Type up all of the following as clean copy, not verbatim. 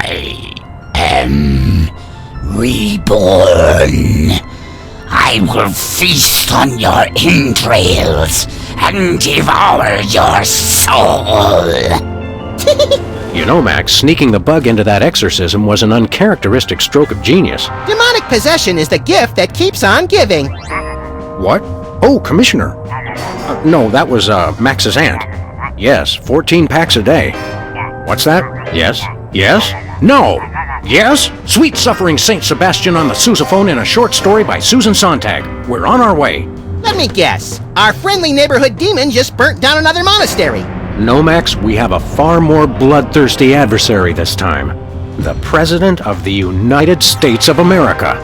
I am reborn. I will feast on your entrails and devour your soul. You know, Max, sneaking the bug into that exorcism was an uncharacteristic stroke of genius. Demonic possession is the gift that keeps on giving. What? Oh, Commissioner. No, that was, Max's aunt. Yes, 14 packs a day. What's that? Yes? Yes? No! Yes? Sweet Suffering Saint Sebastian on the sousaphone in a short story by Susan Sontag. We're on our way. Let me guess. Our friendly neighborhood demon just burnt down another monastery. No, Max, we have a far more bloodthirsty adversary this time. The President of the United States of America.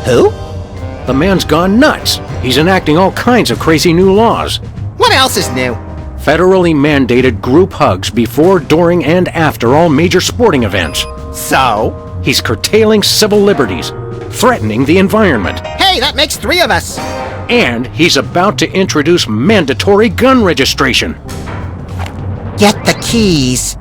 Who? The man's gone nuts. He's enacting all kinds of crazy new laws. What else is new? Federally mandated group hugs before, during, and after all major sporting events. So? He's curtailing civil liberties, threatening the environment. Hey, that makes 3 of us. And he's about to introduce mandatory gun registration. Get the keys.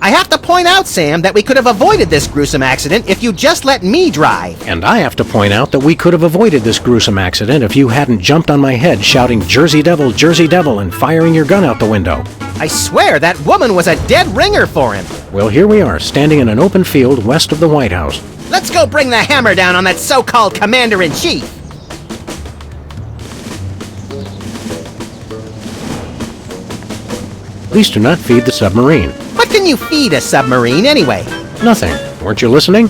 I have to point out, Sam, that we could have avoided this gruesome accident if you just let me drive. And I have to point out that we could have avoided this gruesome accident if you hadn't jumped on my head shouting Jersey Devil, and firing your gun out the window. I swear that woman was a dead ringer for him. Well, here we are, standing in an open field west of the White House. Let's go bring the hammer down on that so-called commander-in-chief. Please do not feed the submarine. What can you feed a submarine, anyway? Nothing. Weren't you listening?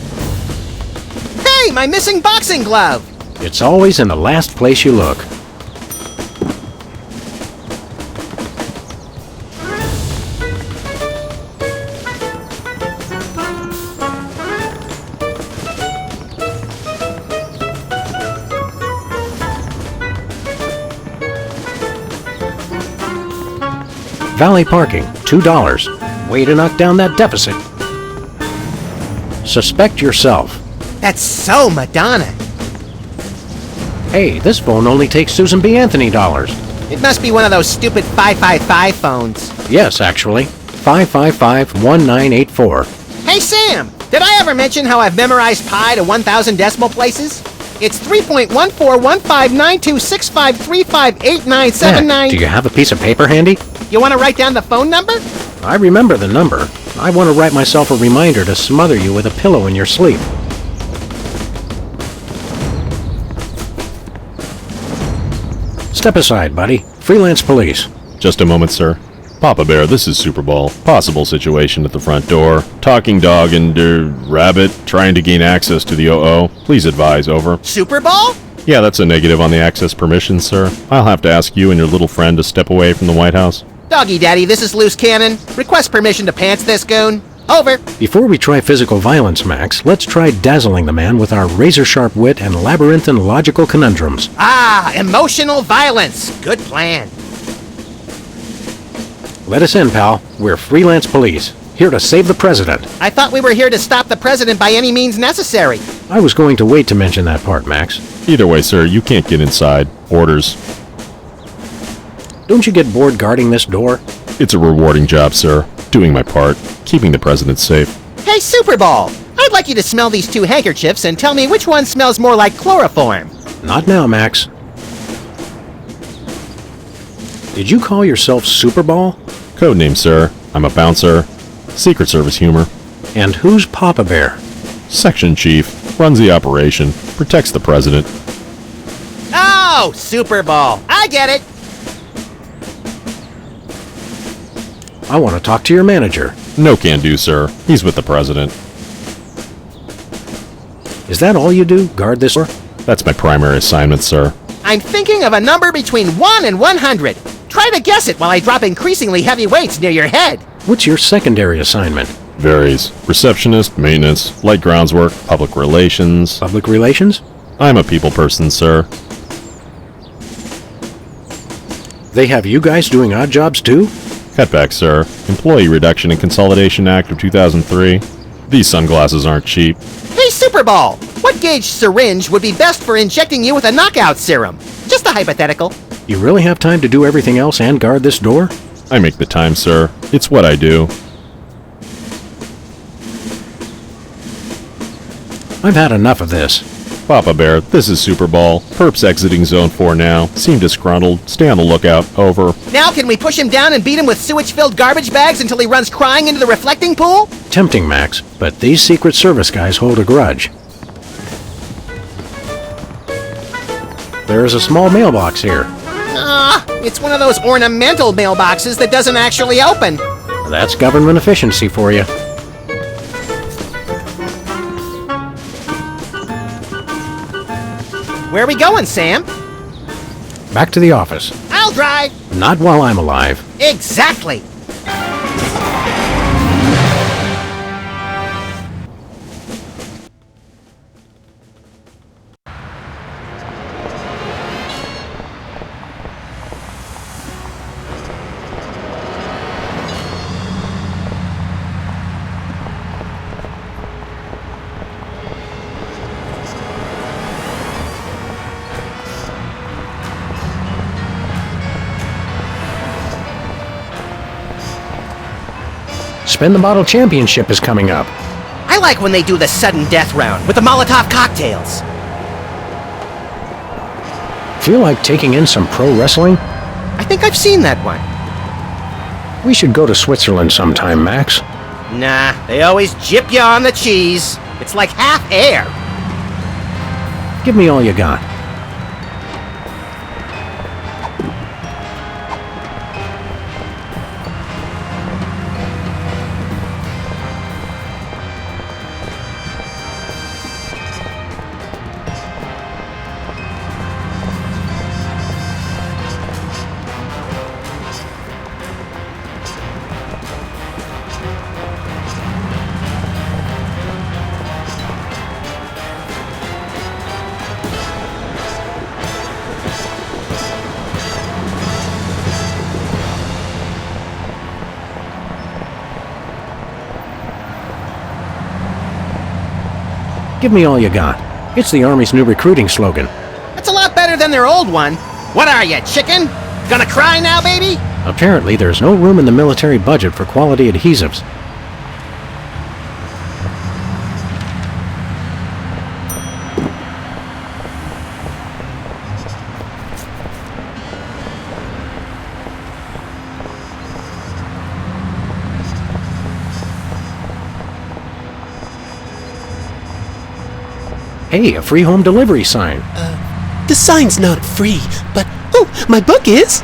Hey, my missing boxing glove! It's always in the last place you look. Valet parking, $2. Way to knock down that deficit. Suspect yourself. That's so Madonna. Hey, this phone only takes Susan B. Anthony dollars. It must be one of those stupid 555 phones. Yes, actually. 555-1984. Hey, Sam! Did I ever mention how I've memorized pi to 1,000 decimal places? It's 3.14159265358979. Do you have a piece of paper handy? You want to write down the phone number? I remember the number. I want to write myself a reminder to smother you with a pillow in your sleep. Step aside, buddy. Freelance police. Just a moment, sir. Papa Bear, this is Super Ball. Possible situation at the front door. Talking dog and, rabbit trying to gain access to the OO. Please advise, over. Super Ball? Yeah, that's a negative on the access permissions, sir. I'll have to ask you and your little friend to step away from the White House. Doggy Daddy, this is Loose Cannon. Request permission to pants this goon. Over. Before we try physical violence, Max, let's try dazzling the man with our razor-sharp wit and labyrinthine logical conundrums. Ah, emotional violence. Good plan. Let us in, pal. We're freelance police, here to save the president. I thought we were here to stop the president by any means necessary. I was going to wait to mention that part, Max. Either way, sir, you can't get inside. Orders. Don't you get bored guarding this door? It's a rewarding job, sir. Doing my part. Keeping the president safe. Hey, Super Ball! I'd like you to smell these 2 handkerchiefs and tell me which one smells more like chloroform. Not now, Max. Did you call yourself Super Ball? Codename, sir. I'm a bouncer. Secret Service humor. And who's Papa Bear? Section Chief. runs the operation, protects the president. Oh, Super Bowl. I get it. I want to talk to your manager. No can do, sir. He's with the president. Is that all you do? Guard this door? That's my primary assignment, sir. I'm thinking of a number between 1 and 100. Try to guess it while I drop increasingly heavy weights near your head. What's your secondary assignment? Varies. Receptionist, maintenance, light grounds work, public relations. Public relations? I'm a people person, sir. They have you guys doing odd jobs too? Cutback, sir. Employee Reduction and Consolidation Act of 2003. These sunglasses aren't cheap. Hey, Super Bowl. What gauge syringe would be best for injecting you with a knockout serum? Just a hypothetical. You really have time to do everything else and guard this door? I make the time, sir. It's what I do. I've had enough of this. Papa Bear, this is Super Bowl. Perp's exiting Zone 4 now. Seem disgruntled. Stay on the lookout. Over. Now can we push him down and beat him with sewage-filled garbage bags until he runs crying into the reflecting pool? Tempting, Max, but these Secret Service guys hold a grudge. There is a small mailbox here. It's one of those ornamental mailboxes that doesn't actually open. That's government efficiency for you. Where are we going, Sam? Back to the office. I'll drive. Not while I'm alive. Exactly. Spin the Bottle Championship is coming up. I like when they do the sudden death round with the Molotov cocktails. Feel like taking in some pro wrestling? I think I've seen that one. We should go to Switzerland sometime, Max. Nah, they always jip you on the cheese. It's like half air. Give me all you got. Give me all you got. It's the Army's new recruiting slogan. That's a lot better than their old one. What are you, chicken? Gonna cry now, baby? Apparently, there's no room in the military budget for quality adhesives. Hey, a free home delivery sign. The sign's not free, but... Oh, my book is!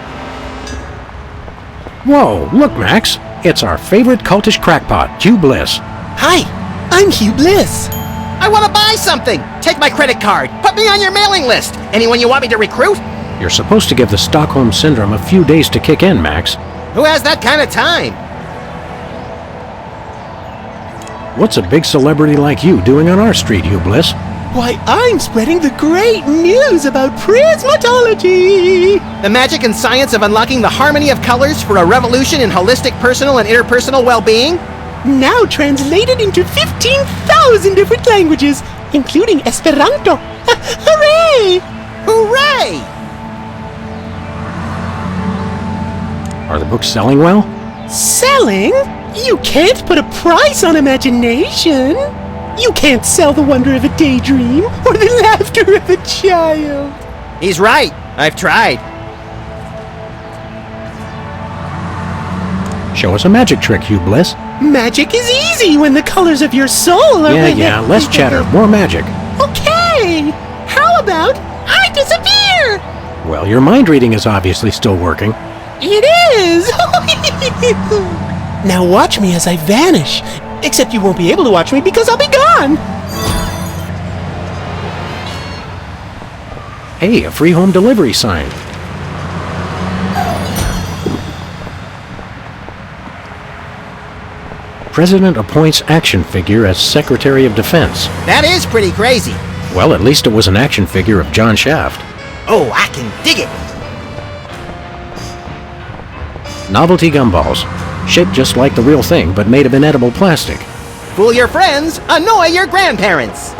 Whoa, look, Max. It's our favorite cultish crackpot, Hugh Bliss. Hi, I'm Hugh Bliss. I want to buy something. Take my credit card. Put me on your mailing list. Anyone you want me to recruit? You're supposed to give the Stockholm Syndrome a few days to kick in, Max. Who has that kind of time? What's a big celebrity like you doing on our street, Hugh Bliss? Why, I'm spreading the great news about prismatology! The magic and science of unlocking the harmony of colors for a revolution in holistic personal and interpersonal well-being? Now translated into 15,000 different languages, including Esperanto. Hooray! Hooray! Are the books selling well? Selling? You can't put a price on imagination. You can't sell the wonder of a daydream or the laughter of a child. He's right. I've tried. Show us a magic trick, Hugh Bliss. Magic is easy when the colors of your soul are... Yeah, less chatter, more magic. Hey, how about I disappear? Well, your mind reading is obviously still working. It is! Now watch me as I vanish. Except you won't be able to watch me because I'll be gone. Hey, a free home delivery sign. President appoints action figure as Secretary of Defense. That is pretty crazy. Well, at least it was an action figure of John Shaft. Oh, I can dig it. Novelty gumballs. Shaped just like the real thing, but made of inedible plastic. Fool your friends, annoy your grandparents.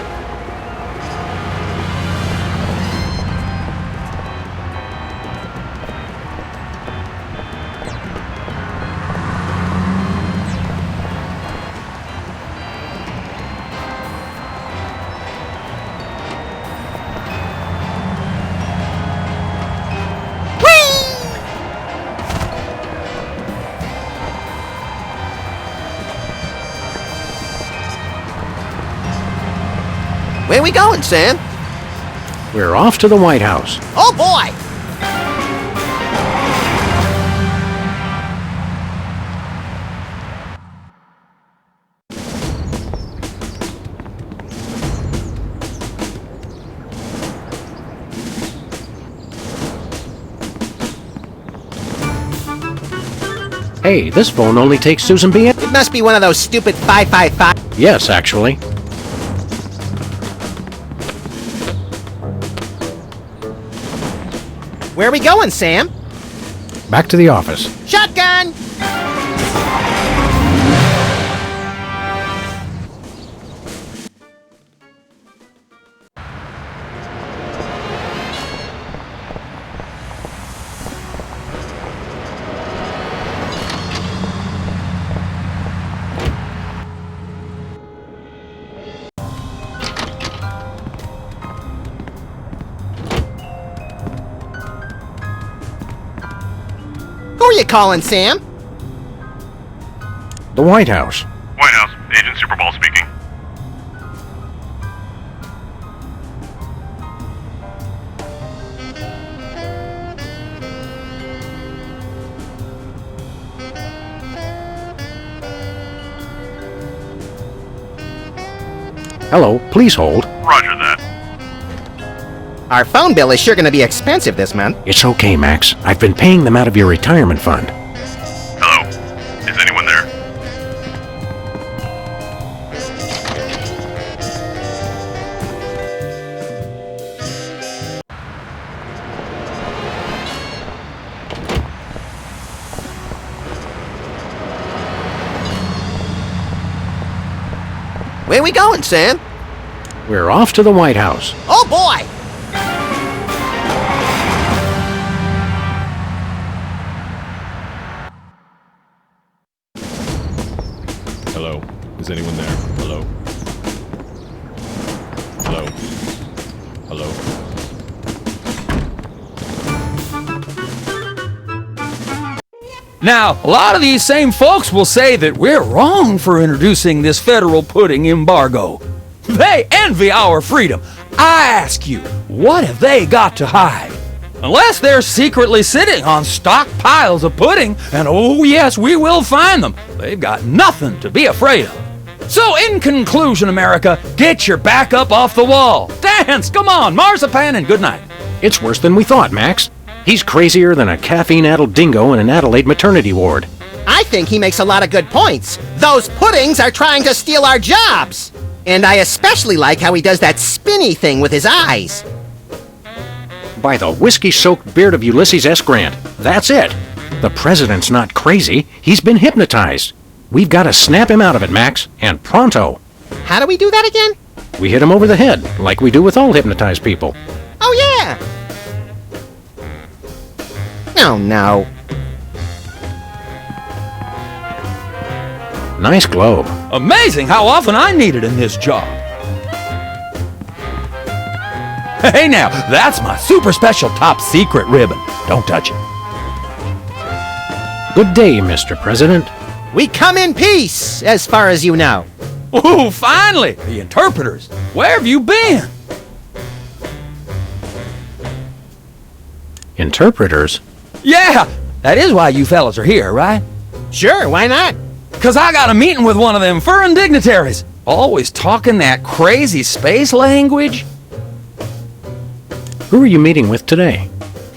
Where we going, Sam? We're off to the White House. Oh, boy! Hey, this phone only takes Susan B. It must be one of those stupid 555. Yes, actually. Where are we going, Sam? Back to the office. Shotgun! Who are you calling, Sam? The White House. White House, Agent Superball speaking. Hello, please hold. Roger that. Our phone bill is sure going to be expensive this month. It's okay, Max. I've been paying them out of your retirement fund. Hello? Is anyone there? Where we going, Sam? We're off to the White House. Oh, boy! Hello? Is anyone there? Hello? Hello? Hello? Now, a lot of these same folks will say that we're wrong for introducing this federal pudding embargo. They envy our freedom. I ask you, what have they got to hide? Unless they're secretly sitting on stockpiles of pudding, and oh yes, we will find them, they've got nothing to be afraid of. So in conclusion, America, get your back up off the wall. Dance, come on, marzipan, and good night. It's worse than we thought, Max. He's crazier than a caffeine-addled dingo in an Adelaide maternity ward. I think he makes a lot of good points. Those puddings are trying to steal our jobs. And I especially like how he does that spinny thing with his eyes. By the whiskey-soaked beard of Ulysses S. Grant, that's it. The president's not crazy. He's been hypnotized. We've got to snap him out of it, Max, and pronto. How do we do that again? We hit him over the head, like we do with all hypnotized people. Oh, yeah! Oh, no. Nice globe. Amazing how often I need it in this job. Hey now, that's my super special top secret ribbon. Don't touch it. Good day, Mr. President. We come in peace, as far as you know. Ooh, finally! The interpreters. Where have you been? Interpreters? Yeah, that is why you fellas are here, right? Sure, why not? 'Cause I got a meeting with one of them foreign dignitaries. Always talking that crazy space language. Who are you meeting with today?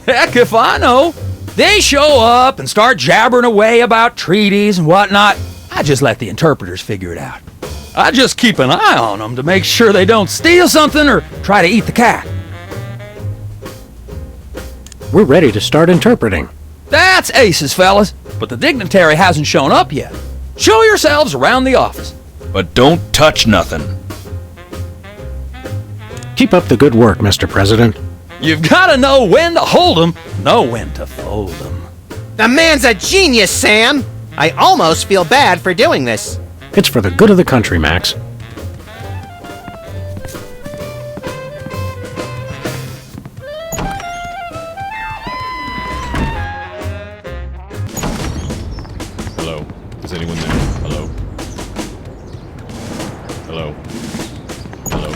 Heck if I know. They show up and start jabbering away about treaties and whatnot. I just let the interpreters figure it out. I just keep an eye on them to make sure they don't steal something or try to eat the cat. We're ready to start interpreting. That's aces, fellas, but the dignitary hasn't shown up yet. Show yourselves around the office. But don't touch nothing. Keep up the good work, Mr. President. You've got to know when to hold 'em, know when to fold 'em. The man's a genius, Sam! I almost feel bad for doing this. It's for the good of the country, Max. Hello? Is anyone there? Hello? Hello? Hello?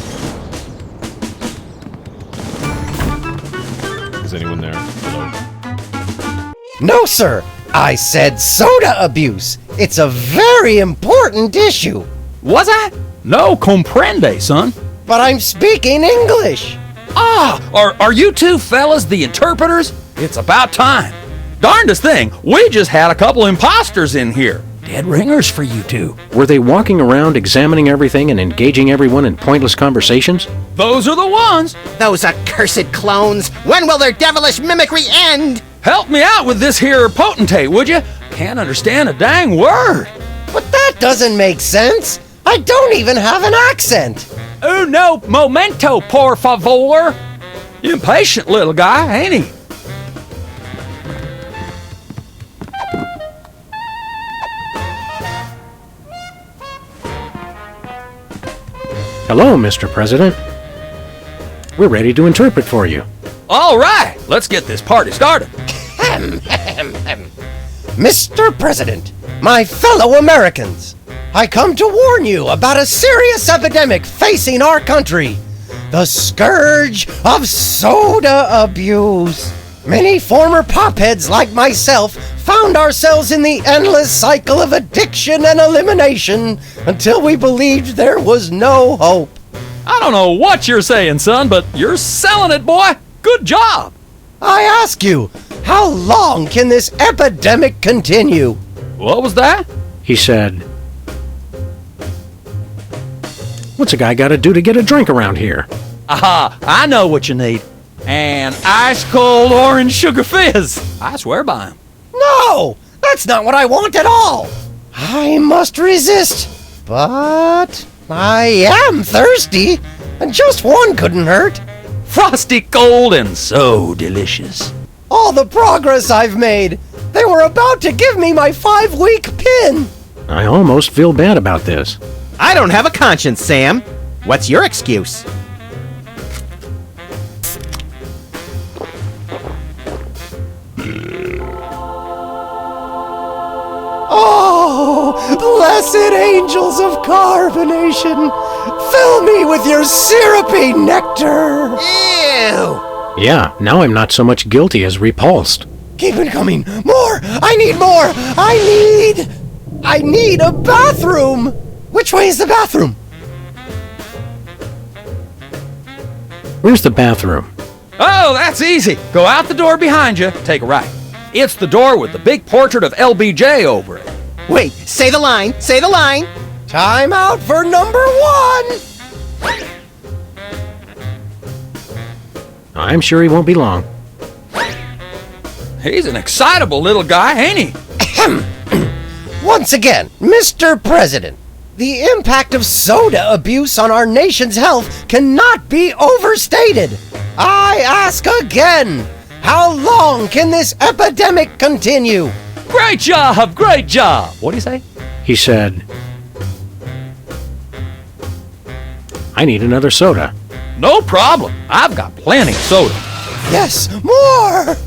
Is anyone there? Hello? No, sir. I said soda abuse. It's a very important issue. Was I? No comprende, son. But I'm speaking English. Ah, are you two fellas the interpreters? It's about time. Darndest thing, we just had a couple imposters in here. Dead ringers for you two. Were they walking around examining everything and engaging everyone in pointless conversations? Those are the ones. Those accursed clones! When will their devilish mimicry end? Help me out with this here potentate, would you? Can't understand a dang word. But that doesn't make sense. I don't even have an accent. Uno momento, por favor. Impatient little guy, ain't he? Hello, Mr. President. We're ready to interpret for you. All right, let's get this party started. Mr. President, my fellow Americans, I come to warn you about a serious epidemic facing our country. The scourge of soda abuse. Many former popheads like myself found ourselves in the endless cycle of addiction and elimination until we believed there was no hope. I don't know what you're saying, son, but you're selling it, boy. Good job. I ask you, how long can this epidemic continue? What was that? He said, "What's a guy got to do to get a drink around here?" Aha, I know what you need. An ice-cold orange sugar fizz. I swear by him. No, that's not what I want at all. I must resist, but I am thirsty, and just one couldn't hurt. Frosty cold and so delicious. All the progress I've made. They were about to give me my 5-week pin. I almost feel bad about this. I don't have a conscience, Sam. What's your excuse? Oh, blessed angels of carbonation, fill me with your syrupy nectar. Ew! Yeah, now I'm not so much guilty as repulsed. Keep it coming. More! I need more! I need a bathroom! Which way is the bathroom? Where's the bathroom? Oh, that's easy. Go out the door behind you, take a right. It's the door with the big portrait of LBJ over it. Wait, say the line, say the line! Time out for number 1! I'm sure he won't be long. He's an excitable little guy, ain't he? Once again, Mr. President, the impact of soda abuse on our nation's health cannot be overstated. I ask again, how long can this epidemic continue? Great job, great job. What do you say? He said, "I need another soda." No problem. I've got plenty of soda. Yes, more!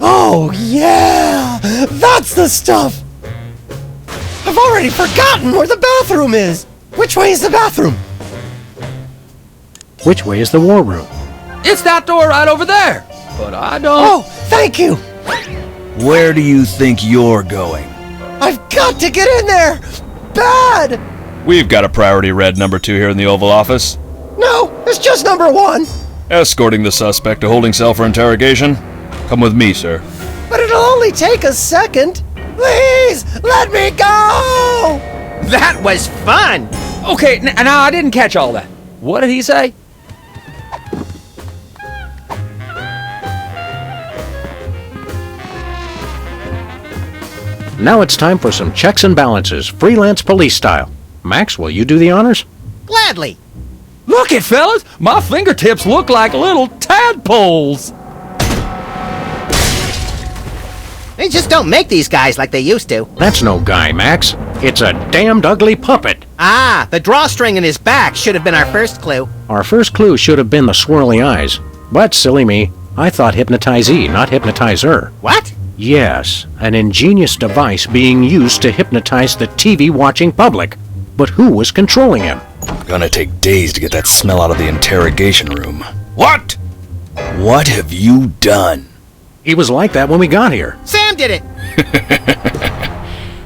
Oh, yeah! That's the stuff! I've already forgotten where the bathroom is! Which way is the bathroom? Which way is the war room? It's that door right over there. But I don't... Oh, thank you! Where do you think you're going? I've got to get in there! Bad! We've got a priority red number 2 here in the Oval Office. No, it's just number 1. Escorting the suspect to holding cell for interrogation. Come with me, sir. But it'll only take a second. Please, let me go! That was fun! Okay, now I didn't catch all that. What did he say? Now it's time for some checks and balances, freelance police style. Max, will you do the honors? Gladly. Look it, fellas! My fingertips look like little tadpoles! They just don't make these guys like they used to. That's no guy, Max. It's a damned ugly puppet. Ah, the drawstring in his back should have been our first clue. Our first clue should have been the swirly eyes. But, silly me, I thought hypnotizee, not hypnotizer. What? Yes, an ingenious device being used to hypnotize the TV-watching public. But who was controlling him? Gonna take days to get that smell out of the interrogation room. What? What have you done? He was like that when we got here. Sam did it!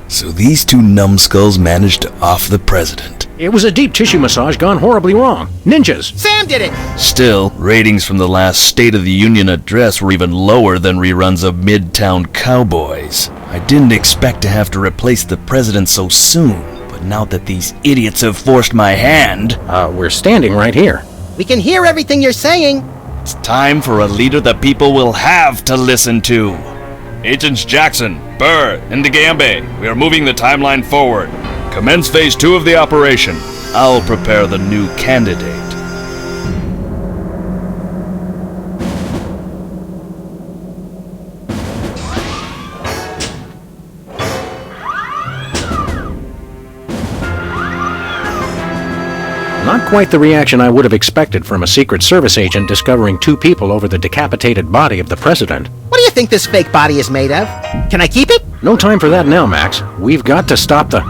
So these 2 numbskulls managed to off the president. It was a deep tissue massage gone horribly wrong. Ninjas! Sam did it! Still, ratings from the last State of the Union address were even lower than reruns of Midtown Cowboys. I didn't expect to have to replace the president so soon, but now that these idiots have forced my hand... We're standing right here. We can hear everything you're saying. It's time for a leader the people will have to listen to. Agents Jackson, Burr, and DeGambe, we are moving the timeline forward. Commence phase 2 of the operation. I'll prepare the new candidate. Not quite the reaction I would have expected from a Secret Service agent discovering 2 people over the decapitated body of the president. What do you think this fake body is made of? Can I keep it? No time for that now, Max. We've got to stop the...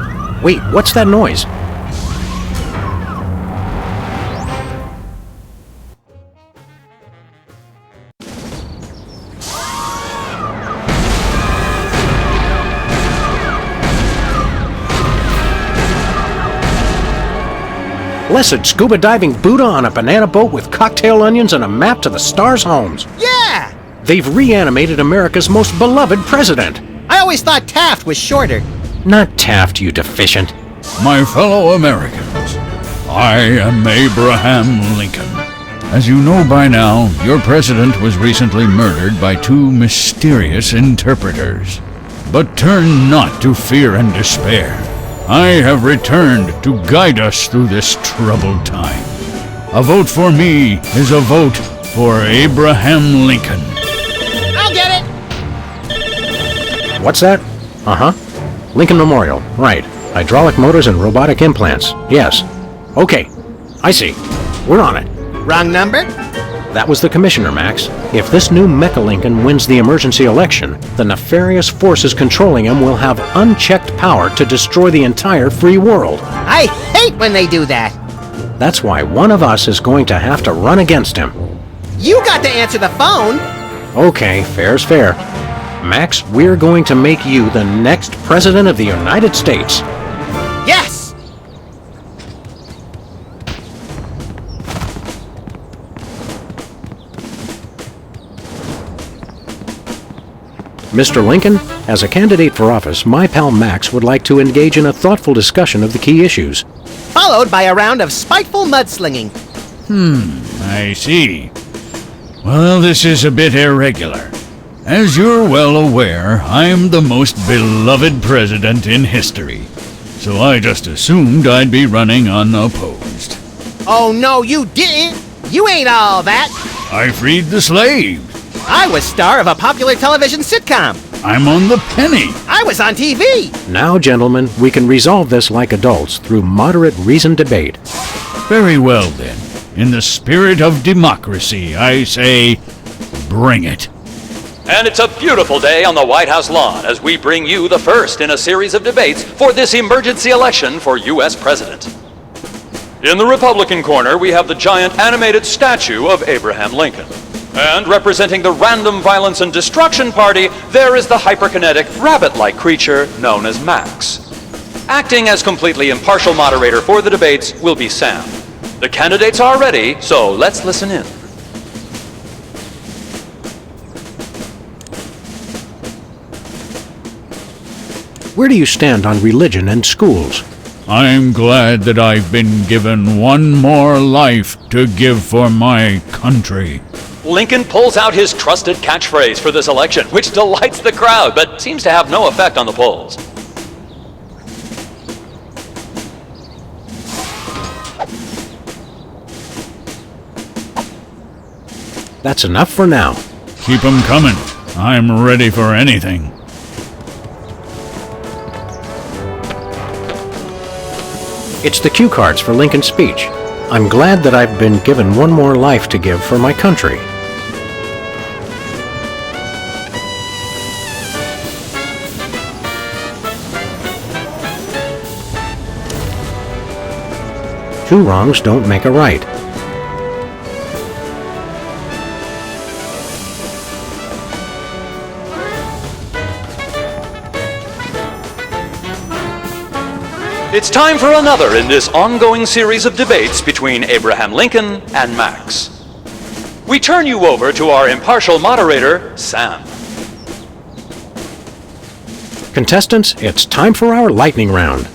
Wait, what's that noise? Blessed scuba diving Buddha on a banana boat with cocktail onions and a map to the stars' homes. Yeah! They've reanimated America's most beloved president. I always thought Taft was shorter. Not Taft, you deficient. My fellow Americans, I am Abraham Lincoln. As you know by now, your president was recently murdered by 2 mysterious interpreters. But turn not to fear and despair. I have returned to guide us through this troubled time. A vote for me is a vote for Abraham Lincoln. I'll get it! What's that? Uh-huh. Lincoln Memorial. Right. Hydraulic motors and robotic implants. Yes. Okay. I see. We're on it. Wrong number? That was the commissioner, Max. If this new Mecha Lincoln wins the emergency election, the nefarious forces controlling him will have unchecked power to destroy the entire free world. I hate when they do that. That's why one of us is going to have to run against him. You got to answer the phone. Okay, fair's fair. Max, we're going to make you the next President of the United States. Yes! Mr. Lincoln, as a candidate for office, my pal Max would like to engage in a thoughtful discussion of the key issues. Followed by a round of spiteful mudslinging. I see. Well, this is a bit irregular. As you're well aware, I'm the most beloved president in history. So I just assumed I'd be running unopposed. Oh no, you didn't! You ain't all that! I freed the slaves. I was star of a popular television sitcom. I'm on the penny. I was on TV. Now, gentlemen, we can resolve this like adults through moderate reasoned debate. Very well then. In the spirit of democracy, I say, bring it. And it's a beautiful day on the White House lawn as we bring you the first in a series of debates for this emergency election for U.S. President. In the Republican corner, we have the giant animated statue of Abraham Lincoln. And representing the Random Violence and Destruction Party, there is the hyperkinetic, rabbit-like creature known as Max. Acting as completely impartial moderator for the debates will be Sam. The candidates are ready, so let's listen in. Where do you stand on religion and schools? I'm glad that I've been given one more life to give for my country. Lincoln pulls out his trusted catchphrase for this election, which delights the crowd, but seems to have no effect on the polls. That's enough for now. Keep 'em coming. I'm ready for anything. It's the cue cards for Lincoln's speech. I'm glad that I've been given one more life to give for my country. Two wrongs don't make a right. It's time for another in this ongoing series of debates between Abraham Lincoln and Max. We turn you over to our impartial moderator, Sam. Contestants, it's time for our lightning round.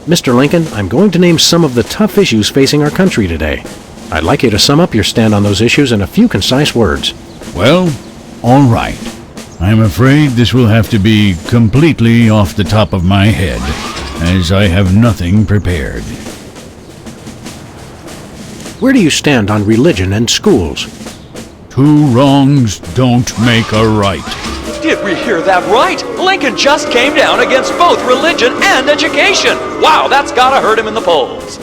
Mr. Lincoln, I'm going to name some of the tough issues facing our country today. I'd like you to sum up your stand on those issues in a few concise words. Well, all right. I'm afraid this will have to be completely off the top of my head, as I have nothing prepared. Where do you stand on religion and schools? Two wrongs don't make a right. Did we hear that right? Lincoln just came down against both religion and education. Wow, that's gotta hurt him in the polls.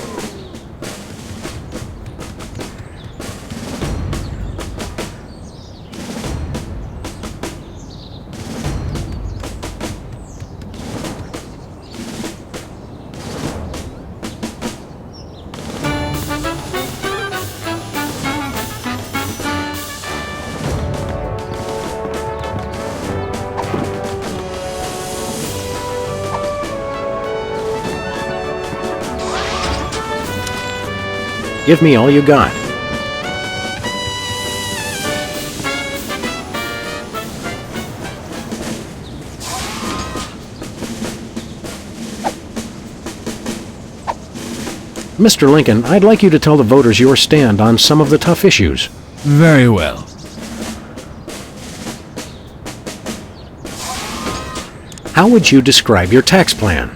Give me all you got. Mr. Lincoln, I'd like you to tell the voters your stand on some of the tough issues. Very well. How would you describe your tax plan?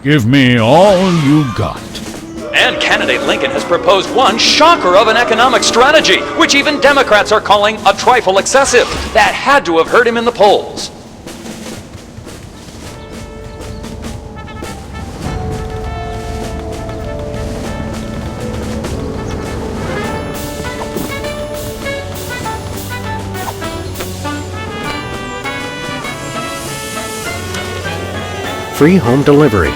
Give me all you got. And candidate Lincoln has proposed one shocker of an economic strategy, which even Democrats are calling a trifle excessive. That had to have hurt him in the polls. Free home delivery.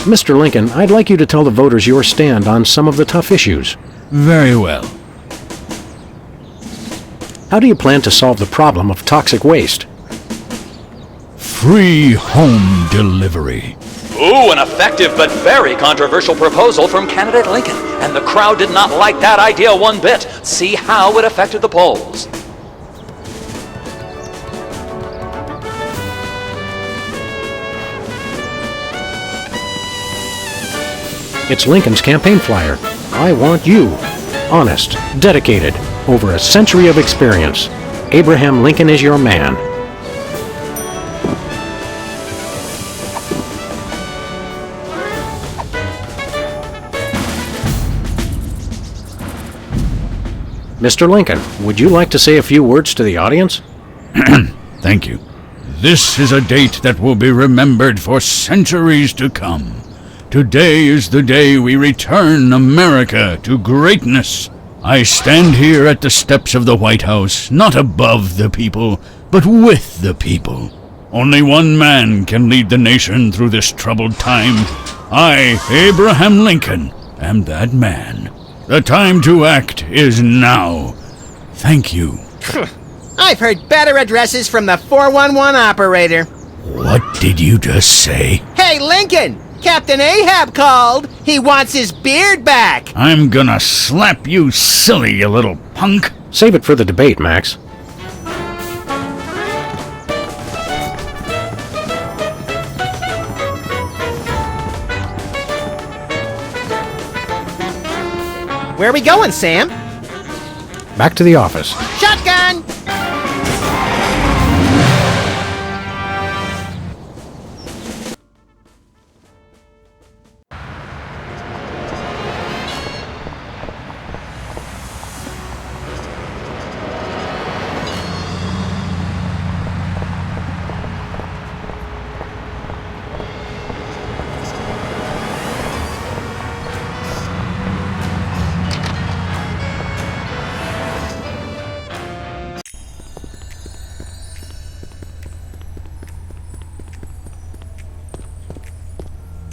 Mr. Lincoln, I'd like you to tell the voters your stand on some of the tough issues. Very well. How do you plan to solve the problem of toxic waste? Free home delivery. Ooh, an effective but very controversial proposal from candidate Lincoln. And the crowd did not like that idea one bit. See how it affected the polls. It's Lincoln's campaign flyer. I want you. Honest, dedicated, over a century of experience. Abraham Lincoln is your man. Mr. Lincoln, would you like to say a few words to the audience? Thank you. This is a date that will be remembered for centuries to come. Today is the day we return America to greatness. I stand here at the steps of the White House, not above the people, but with the people. Only one man can lead the nation through this troubled time. I, Abraham Lincoln, am that man. The time to act is now. Thank you. I've heard better addresses from the 411 operator. What did you just say? Hey, Lincoln! Captain Ahab called! He wants his beard back! I'm gonna slap you silly, you little punk. Save it for the debate, Max. Where are we going, Sam? Back to the office. Shotgun!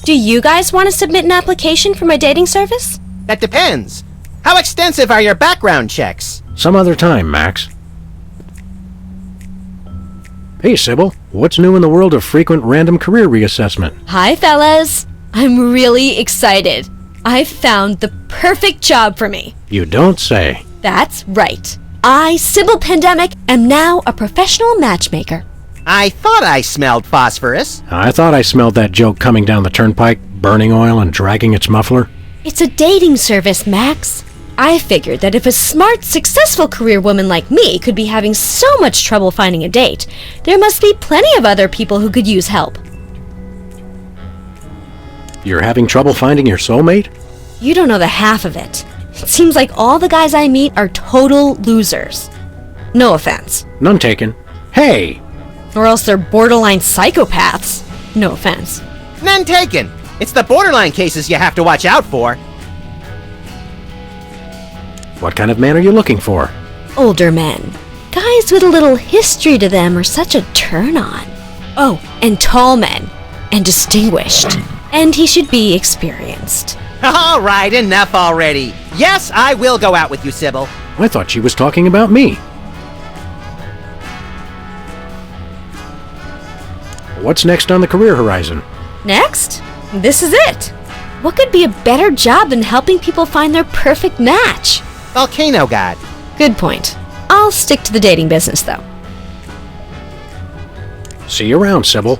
Do you guys want to submit an application for my dating service? That depends. How extensive are your background checks? Some other time, Max. Hey, Sybil. What's new in the world of frequent random career reassessment? Hi, fellas. I'm really excited. I've found the perfect job for me. You don't say. That's right. I, Sybil Pandemic, am now a professional matchmaker. I thought I smelled phosphorus. I thought I smelled that joke coming down the turnpike, burning oil and dragging its muffler. It's a dating service, Max. I figured that if a smart, successful career woman like me could be having so much trouble finding a date, there must be plenty of other people who could use help. You're having trouble finding your soulmate? You don't know the half of it. It seems like all the guys I meet are total losers. No offense. None taken. Hey! Or else they're borderline psychopaths. No offense. None taken. It's the borderline cases you have to watch out for. What kind of man are you looking for? Older men. Guys with a little history to them are such a turn-on. Oh, and tall men. And distinguished. And he should be experienced. All right, enough already. Yes, I will go out with you, Sybil. I thought she was talking about me. What's next on the career horizon? Next? This is it. What could be a better job than helping people find their perfect match? Volcano God. Good point. I'll stick to the dating business, though. See you around, Sybil.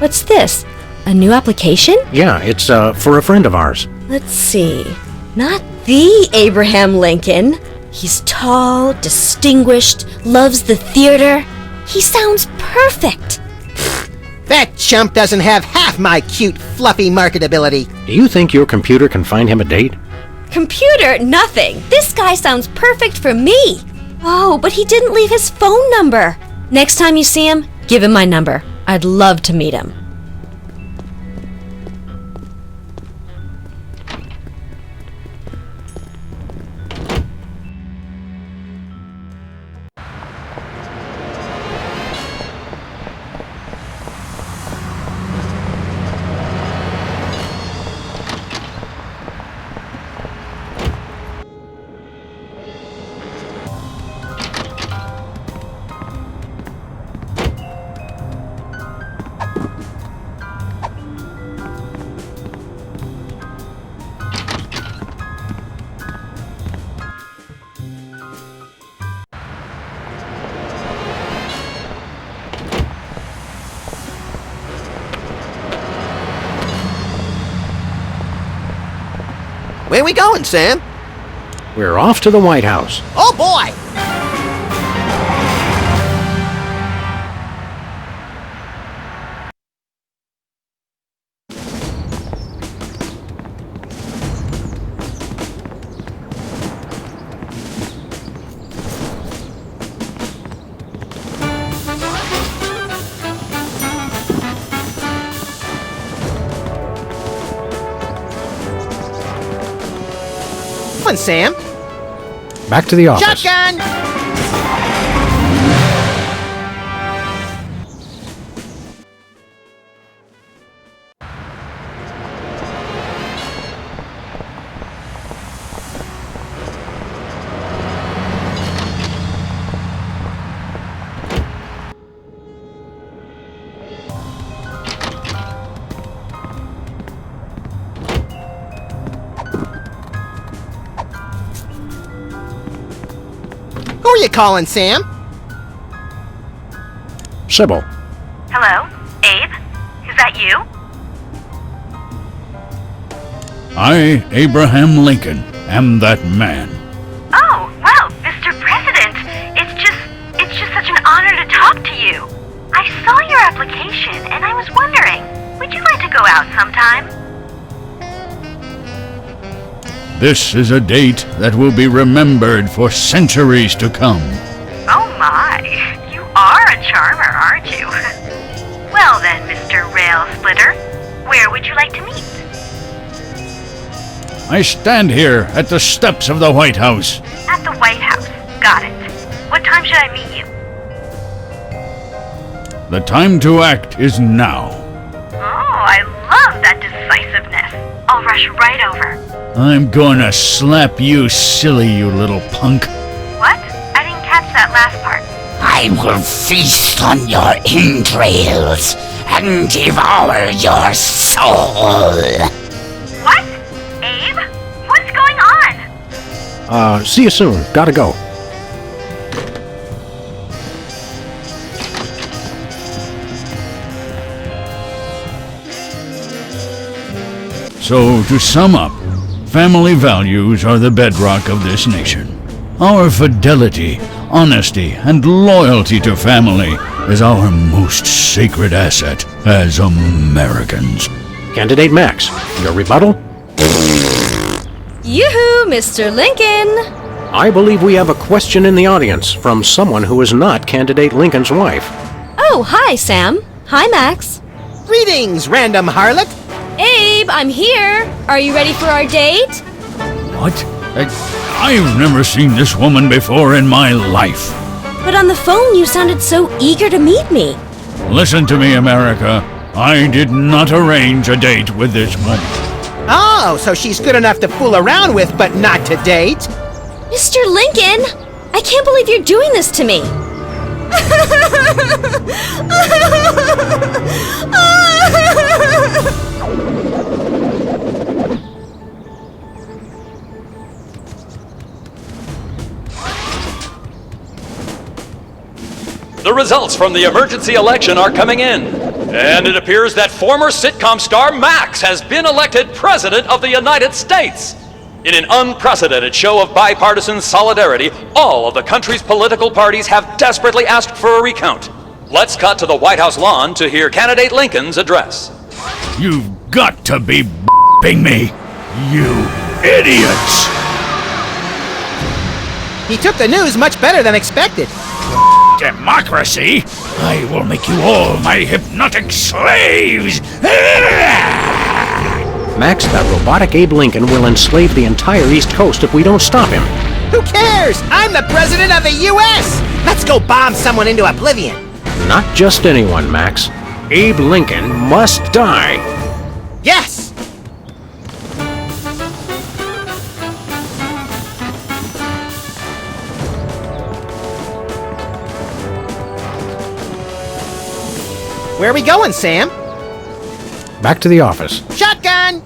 What's this? A new application? Yeah, it's for a friend of ours. Let's see. Not the Abraham Lincoln. He's tall, distinguished, loves the theater. He sounds perfect. That chump doesn't have half my cute, fluffy marketability. Do you think your computer can find him a date? Computer, nothing. This guy sounds perfect for me. Oh, but he didn't leave his phone number. Next time you see him, give him my number. I'd love to meet him. Where we going, Sam? We're off to the White House. Oh, boy! going, Sam? Back to the office. Shotgun! Who are you calling, Sam? Sybil. Hello? Abe? Is that you? I, Abraham Lincoln, am that man. Oh, well, Mr. President, it's just such an honor to talk to you. I saw your application and I was wondering, would you like to go out sometime? This is a date that will be remembered for centuries to come. Oh my, you are a charmer, aren't you? Well then, Mr. Rail Splitter, where would you like to meet? I stand here at the steps of the White House. At the White House. Got it. What time should I meet you? The time to act is now. Oh, I love that decisiveness. I'll rush right over. I'm gonna slap you silly, you little punk. What? I didn't catch that last part. I will feast on your entrails and devour your soul. What? Abe? What's going on? See you soon. Gotta go. So, to sum up, family values are the bedrock of this nation. Our fidelity, honesty, and loyalty to family is our most sacred asset as Americans. Candidate Max, your rebuttal? Yoo-hoo, Mr. Lincoln! I believe we have a question in the audience from someone who is not Candidate Lincoln's wife. Oh, hi, Sam. Hi, Max. Greetings, random harlot. Abe, I'm here. Are you ready for our date? What? I've never seen this woman before in my life. But on the phone, you sounded so eager to meet me. Listen to me, America. I did not arrange a date with this woman. Oh, so she's good enough to fool around with, but not to date? Mr. Lincoln, I can't believe you're doing this to me. The results from the emergency election are coming in, and it appears that former sitcom star Max has been elected President of the United States. In an unprecedented show of bipartisan solidarity, all of the country's political parties have desperately asked for a recount. Let's cut to the White House lawn to hear Candidate Lincoln's address. You've got to be b***ing me, you idiots! He took the news much better than expected. Democracy? I will make you all my hypnotic slaves! Max, that robotic Abe Lincoln will enslave the entire East Coast if we don't stop him. Who cares? I'm the President of the U.S.! Let's go bomb someone into oblivion. Not just anyone, Max. Abe Lincoln must die. Yes! Where are we going, Sam? Back to the office. Shotgun!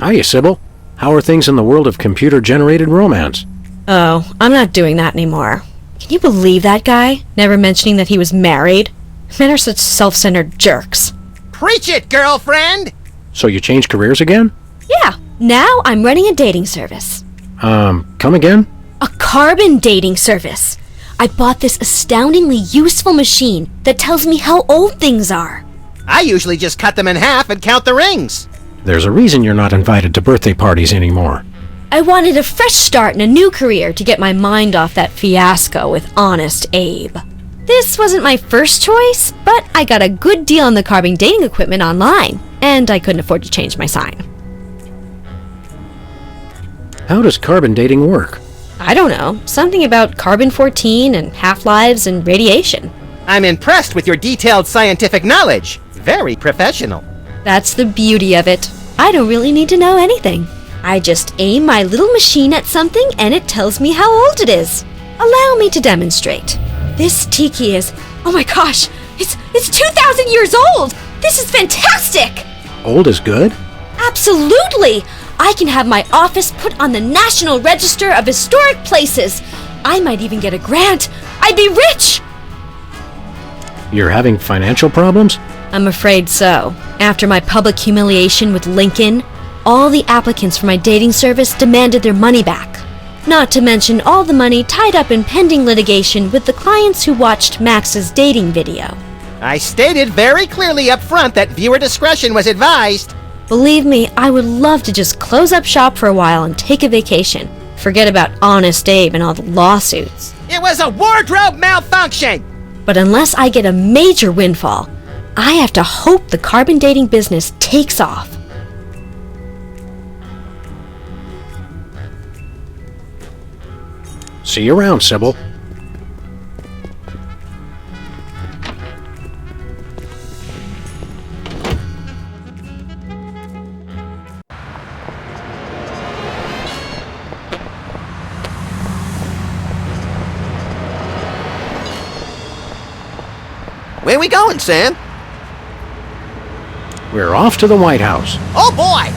Hiya, Sybil. How are things in the world of computer-generated romance? Oh, I'm not doing that anymore. Can you believe that guy? Never mentioning that he was married? Men are such self-centered jerks. Preach it, girlfriend! So you changed careers again? Yeah, now I'm running a dating service. Come again? A carbon dating service. I bought this astoundingly useful machine that tells me how old things are. I usually just cut them in half and count the rings. There's a reason you're not invited to birthday parties anymore. I wanted a fresh start in a new career to get my mind off that fiasco with Honest Abe. This wasn't my first choice, but I got a good deal on the carbon dating equipment online, and I couldn't afford to change my sign. How does carbon dating work? I don't know, something about carbon-14 and half-lives and radiation. I'm impressed with your detailed scientific knowledge. Very professional. That's the beauty of it. I don't really need to know anything. I just aim my little machine at something and it tells me how old it is. Allow me to demonstrate. This tiki is, oh my gosh, it's 2,000 years old! This is fantastic! Old is good? Absolutely! I can have my office put on the National Register of Historic Places. I might even get a grant. I'd be rich! You're having financial problems? I'm afraid so. After my public humiliation with Lincoln, all the applicants for my dating service demanded their money back. Not to mention all the money tied up in pending litigation with the clients who watched Max's dating video. I stated very clearly up front that viewer discretion was advised. Believe me, I would love to just close up shop for a while and take a vacation. Forget about Honest Abe and all the lawsuits. It was a wardrobe malfunction! But unless I get a major windfall, I have to hope the carbon dating business takes off. See you around, Sybil. Where we going, Sam? We're off to the White House. Oh boy!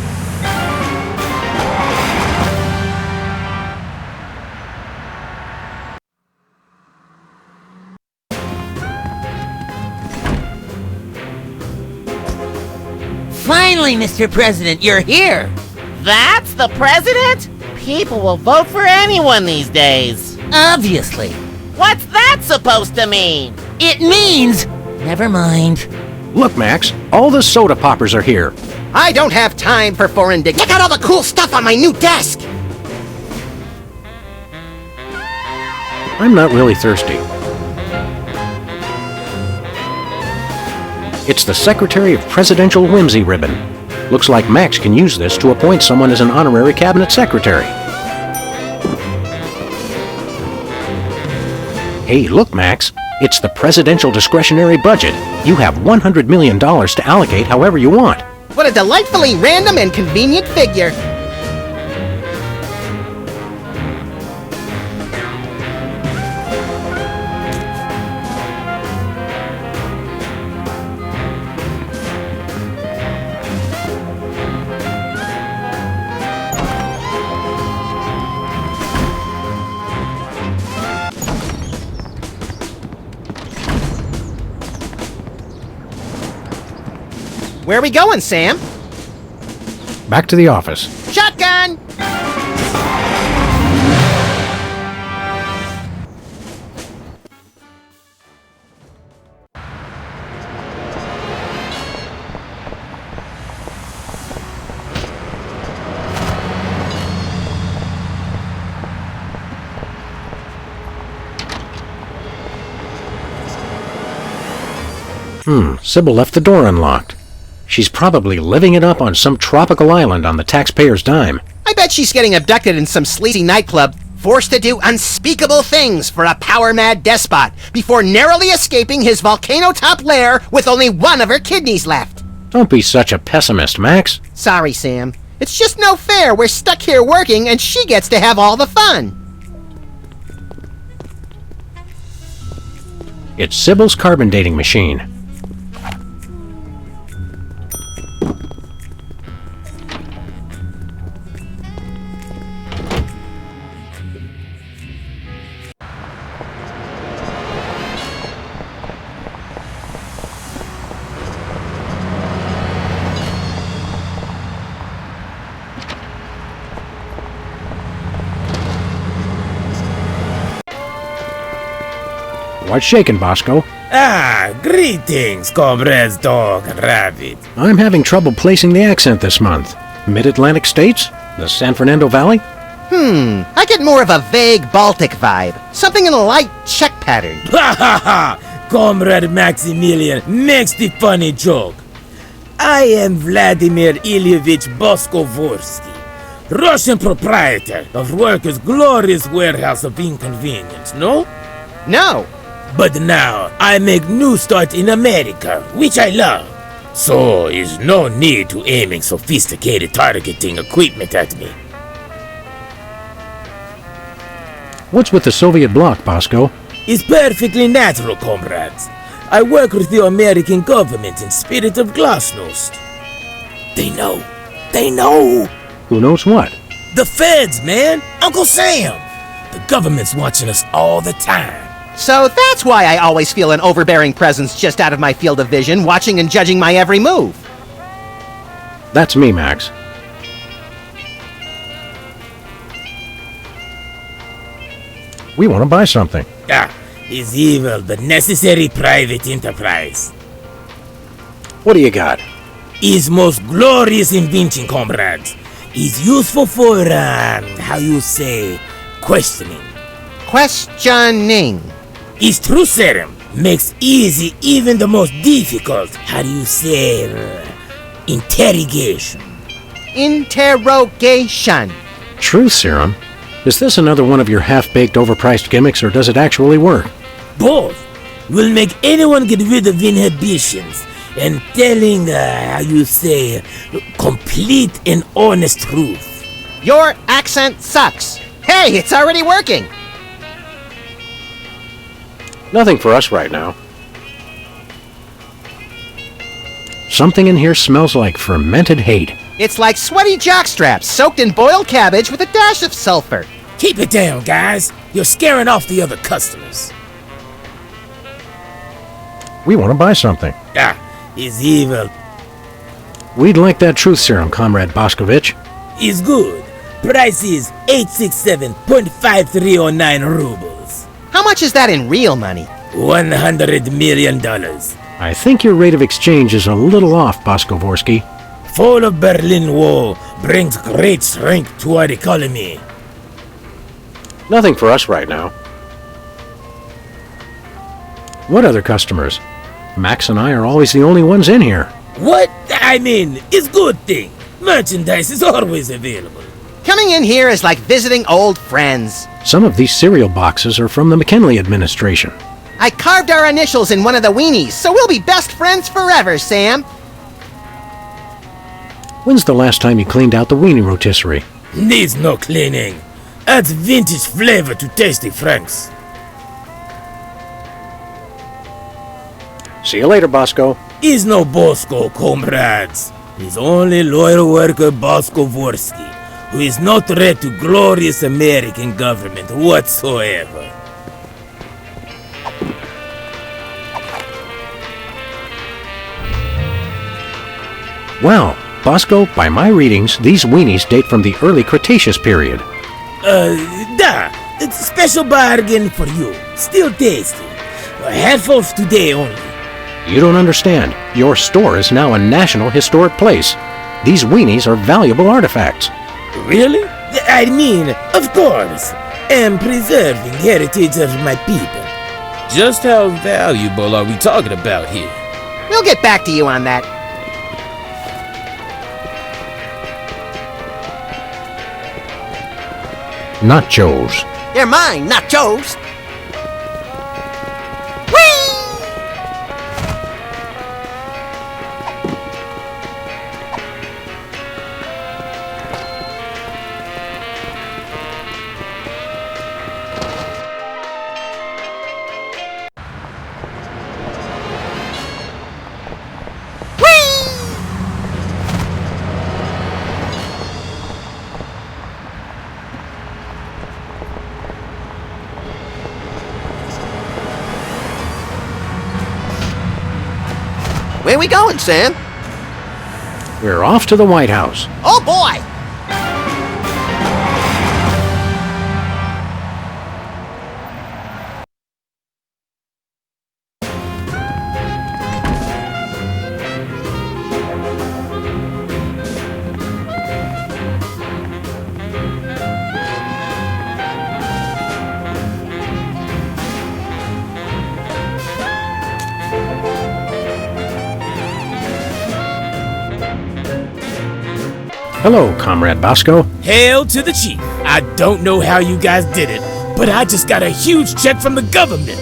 Finally, Mr. President, you're here! That's the president? People will vote for anyone these days. Obviously. What's that supposed to mean? It means... Never mind. Look, Max, all the soda poppers are here. I don't have time for foreign dig. Check out all the cool stuff on my new desk! I'm not really thirsty. It's the Secretary of Presidential Whimsy ribbon. Looks like Max can use this to appoint someone as an honorary cabinet secretary. Hey, look, Max. It's the presidential discretionary budget. You have $100 million to allocate however you want. What a delightfully random and convenient figure. Where are we going, Sam? Back to the office. Shotgun! Sybil left the door unlocked. She's probably living it up on some tropical island on the taxpayer's dime. I bet she's getting abducted in some sleazy nightclub, forced to do unspeakable things for a power-mad despot before narrowly escaping his volcano-top lair with only one of her kidneys left. Don't be such a pessimist, Max. Sorry, Sam. It's just no fair. We're stuck here working and she gets to have all the fun. It's Sybil's carbon dating machine. What's shaking, Bosco? Ah, greetings, comrades dog and rabbit. I'm having trouble placing the accent this month. Mid-Atlantic states? The San Fernando Valley? I get more of a vague Baltic vibe. Something in a light Czech pattern. Ha ha ha! Comrade Maximilian makes the funny joke. I am Vladimir Ilyevich Boskovorsky, Russian proprietor of Workers' Glorious Warehouse of Inconvenience, no? No. But now I make new start in America, which I love. So is no need to aiming sophisticated targeting equipment at me. What's with the Soviet bloc, Bosco? It's perfectly natural, comrades. I work with the American government in spirit of glasnost. They know. They know. Who knows what? The feds, man. Uncle Sam. The government's watching us all the time. So that's why I always feel an overbearing presence just out of my field of vision, watching and judging my every move. That's me, Max. We want to buy something. Ah, it's evil but necessary private enterprise. What do you got? Is most glorious invention, comrades. Is useful for, how you say, questioning. Questioning. Is true serum. Makes easy even the most difficult, how do you say, interrogation. Interrogation. Truth serum? Is this another one of your half-baked, overpriced gimmicks, or does it actually work? Both will make anyone get rid of inhibitions and telling, how you say, complete and honest truth. Your accent sucks. Hey, it's already working. Nothing for us right now. Something in here smells like fermented hate. It's like sweaty jockstraps soaked in boiled cabbage with a dash of sulfur. Keep it down, guys. You're scaring off the other customers. We want to buy something. Ah, it's evil. We'd like that truth serum, Comrade Boskovich. It's good. Price is 867.5309 rubles. How much is that in real money? $100 million. I think your rate of exchange is a little off, Boskovorsky. Fall of Berlin Wall brings great strength to our economy. Nothing for us right now. What other customers? Max and I are always the only ones in here. What? I mean, it's good thing. Merchandise is always available. Coming in here is like visiting old friends. Some of these cereal boxes are from the McKinley administration. I carved our initials in one of the weenies, so we'll be best friends forever, Sam. When's the last time you cleaned out the weenie rotisserie? Needs no cleaning. Adds vintage flavor to Tasty Franks. See you later, Bosco. He's no Bosco, comrades. He's only loyal worker Boskovorsky, who is no threat to glorious American government whatsoever. Well, Bosco, by my readings, these weenies date from the early Cretaceous period. It's a special bargain for you. Still tasty. Half off today only. You don't understand. Your store is now a national historic place. These weenies are valuable artifacts. Really? I mean, of course. I'm preserving heritage of my people. Just how valuable are we talking about here? We'll get back to you on that. Nachos. They're mine, nachos. Where we going, Sam? We're off to the White House. Oh boy! Hello, Comrade Bosco. Hail to the chief. I don't know how you guys did it, but I just got a huge check from the government.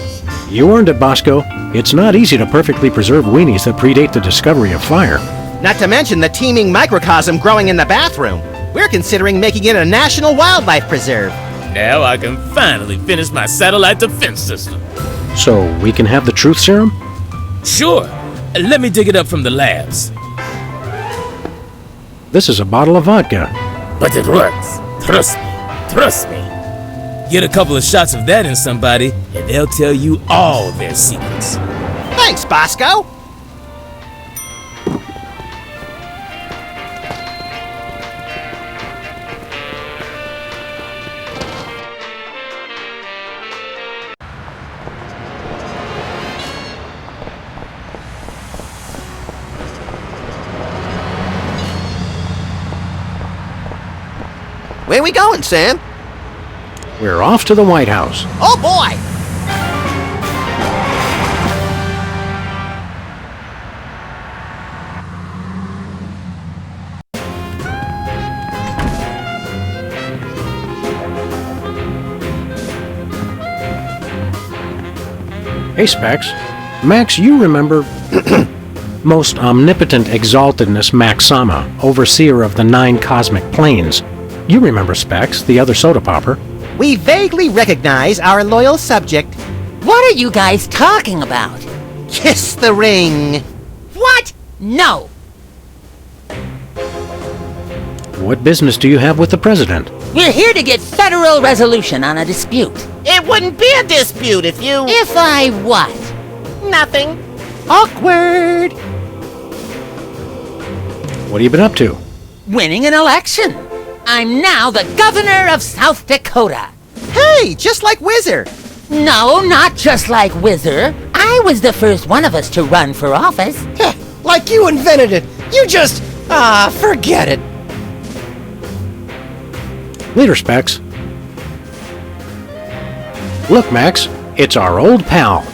You earned it, Bosco. It's not easy to perfectly preserve weenies that predate the discovery of fire. Not to mention the teeming microcosm growing in the bathroom. We're considering making it a national wildlife preserve. Now I can finally finish my satellite defense system. So we can have the truth serum? Sure. Let me dig it up from the labs. This is a bottle of vodka. But it works. Trust me. Trust me. Get a couple of shots of that in somebody, and they'll tell you all their secrets. Thanks, Bosco. Where we going, Sam? We're off to the White House. Oh, boy! Hey, Specs. Max, you remember most omnipotent exaltedness Max Sama, overseer of the 9 cosmic planes. You remember Specs, the other soda popper. We vaguely recognize our loyal subject. What are you guys talking about? Kiss the ring. What? No. What business do you have with the president? We're here to get federal resolution on a dispute. It wouldn't be a dispute if you... If I what? Nothing. Awkward. What have you been up to? Winning an election. I'm now the governor of South Dakota. Hey, just like Whizzer. No, not just like Whizzer. I was the first one of us to run for office. Like you invented it. You just... forget it. Leader, Specs. Look, Max, it's our old pal.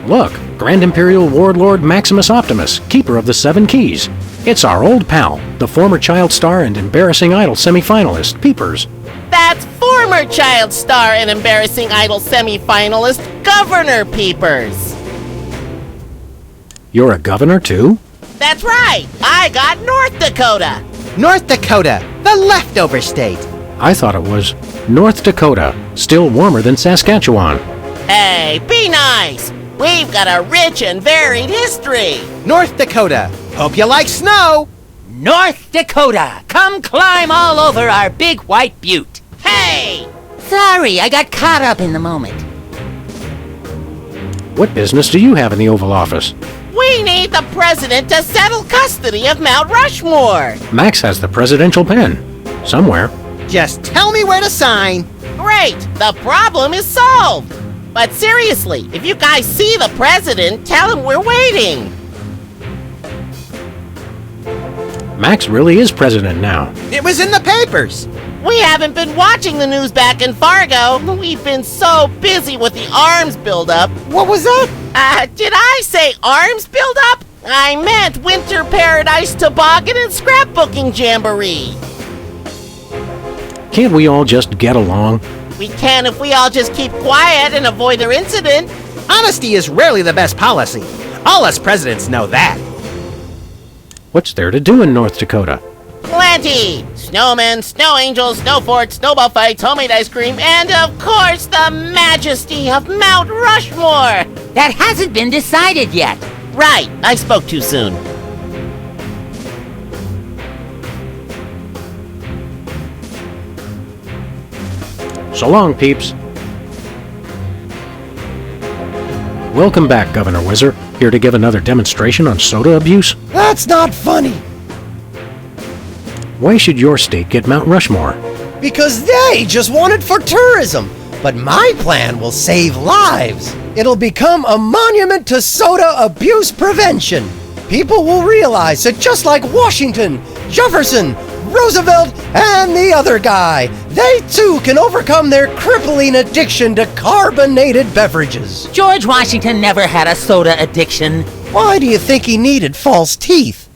Look, Grand Imperial Warlord Maximus Optimus, keeper of the 7 keys. It's our old pal, the former Child Star and Embarrassing Idol semi-finalist, Peepers. That's former Child Star and Embarrassing Idol semi-finalist, Governor Peepers. You're a governor, too? That's right. I got North Dakota. North Dakota, the leftover state. I thought it was North Dakota, still warmer than Saskatchewan. Hey, be nice. We've got a rich and varied history. North Dakota. Hope you like snow. North Dakota, come climb all over our big white butte. Hey! Sorry, I got caught up in the moment. What business do you have in the Oval Office? We need the president to settle custody of Mount Rushmore. Max has the presidential pen. Somewhere. Just tell me where to sign. Great, the problem is solved. But seriously, if you guys see the president, tell him we're waiting. Max really is president now. It was in the papers. We haven't been watching the news back in Fargo. We've been so busy with the arms buildup. What was that? Did I say arms buildup? I meant Winter Paradise Toboggan and Scrapbooking Jamboree. Can't we all just get along? We can if we all just keep quiet and avoid their incident. Honesty is rarely the best policy. All us presidents know that. What's there to do in North Dakota? Plenty! Snowmen, snow angels, snow forts, snowball fights, homemade ice cream, and of course the majesty of Mount Rushmore! That hasn't been decided yet. Right, I spoke too soon. So long, peeps. Welcome back, Governor Whizzer. Here to give another demonstration on soda abuse? That's not funny. Why should your state get Mount Rushmore? Because they just want it for tourism. But my plan will save lives. It'll become a monument to soda abuse prevention. People will realize that just like Washington, Jefferson, Roosevelt, and the other guy, they too can overcome their crippling addiction to carbonated beverages. George Washington never had a soda addiction. Why do you think he needed false teeth?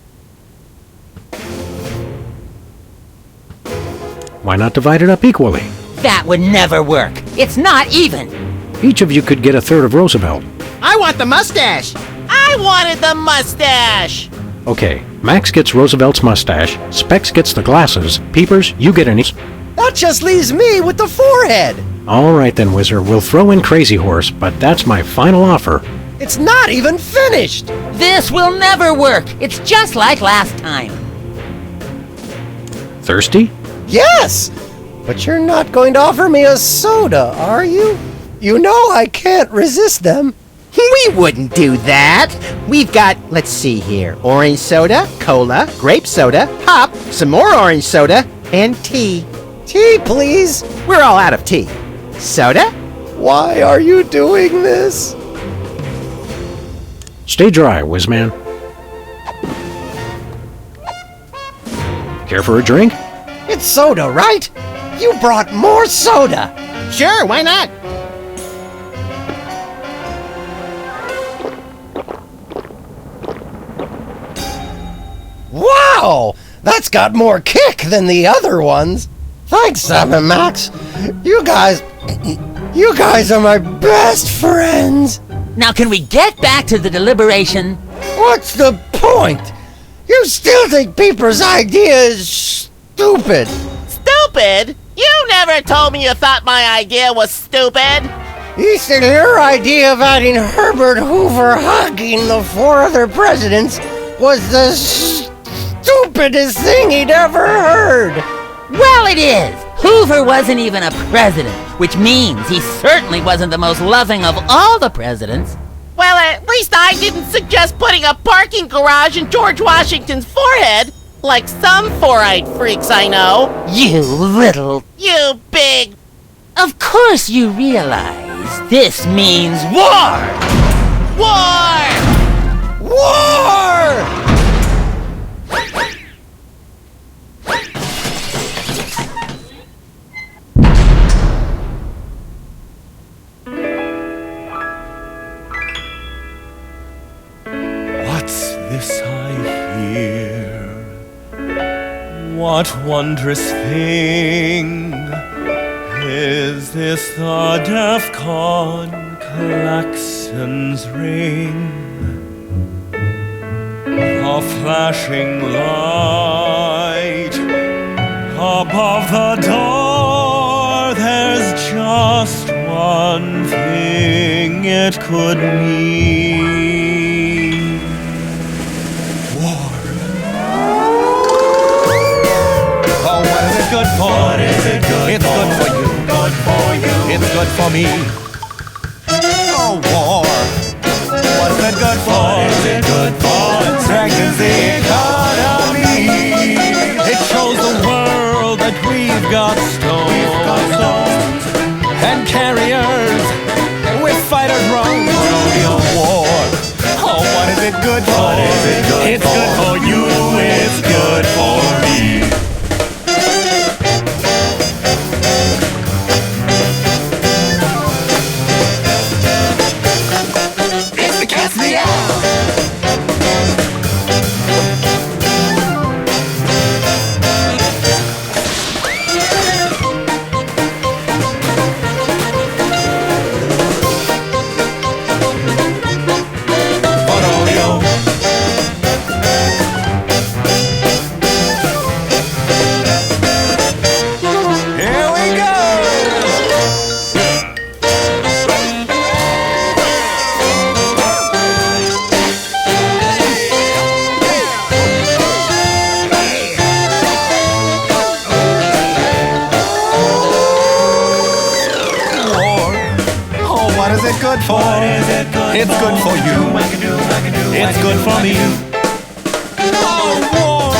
Why not divide it up equally? That would never work. It's not even. Each of you could get a third of Roosevelt. I want the mustache. I wanted the mustache. Okay, Max gets Roosevelt's mustache, Specs gets the glasses, Peepers, you get an That just leaves me with the forehead. All right then, Whizzer, we'll throw in Crazy Horse, but that's my final offer. It's not even finished. This will never work. It's just like last time. Thirsty? Yes, but you're not going to offer me a soda, are you? You know I can't resist them. We wouldn't do that. We've got, let's see here, orange soda, cola, grape soda, pop, some more orange soda, and tea. Tea, please. We're all out of tea. Soda? Why are you doing this? Stay dry, Whizman. Care for a drink? It's soda, right? You brought more soda. Sure, why not? Wow! That's got more kick than the other ones. Thanks, Sam and Max. You guys are my best friends. Now can we get back to the deliberation? What's the point? You still think Peeper's idea is stupid. Stupid? You never told me you thought my idea was stupid. He said your idea of adding Herbert Hoover hugging the 4 other presidents was the stupidest thing he'd ever heard. Well, it is. Hoover wasn't even a president, which means he certainly wasn't the most loving of all the presidents. Well, at least I didn't suggest putting a parking garage in George Washington's forehead, like some four-eyed freaks I know. You big... Of course you realize this means war! War! War! What's this I hear? What wondrous thing? Is this the DEFCON klaxon's ring? A flashing light above the door. There's just one thing it could mean. War. Oh, what is it good for? What is it good it's for? Good for you. Good for you. It's good for me. Oh, war. What is it good for? What is it good for? It strengthens the economy. It shows the world that we've got stones and carriers with fighters wrong. Rodeo war. Oh, what is it good for? What is it good it's for? Good for you. It's good for me. Good for? What is it good it's for? Good for you. It's good for me. Oh, war.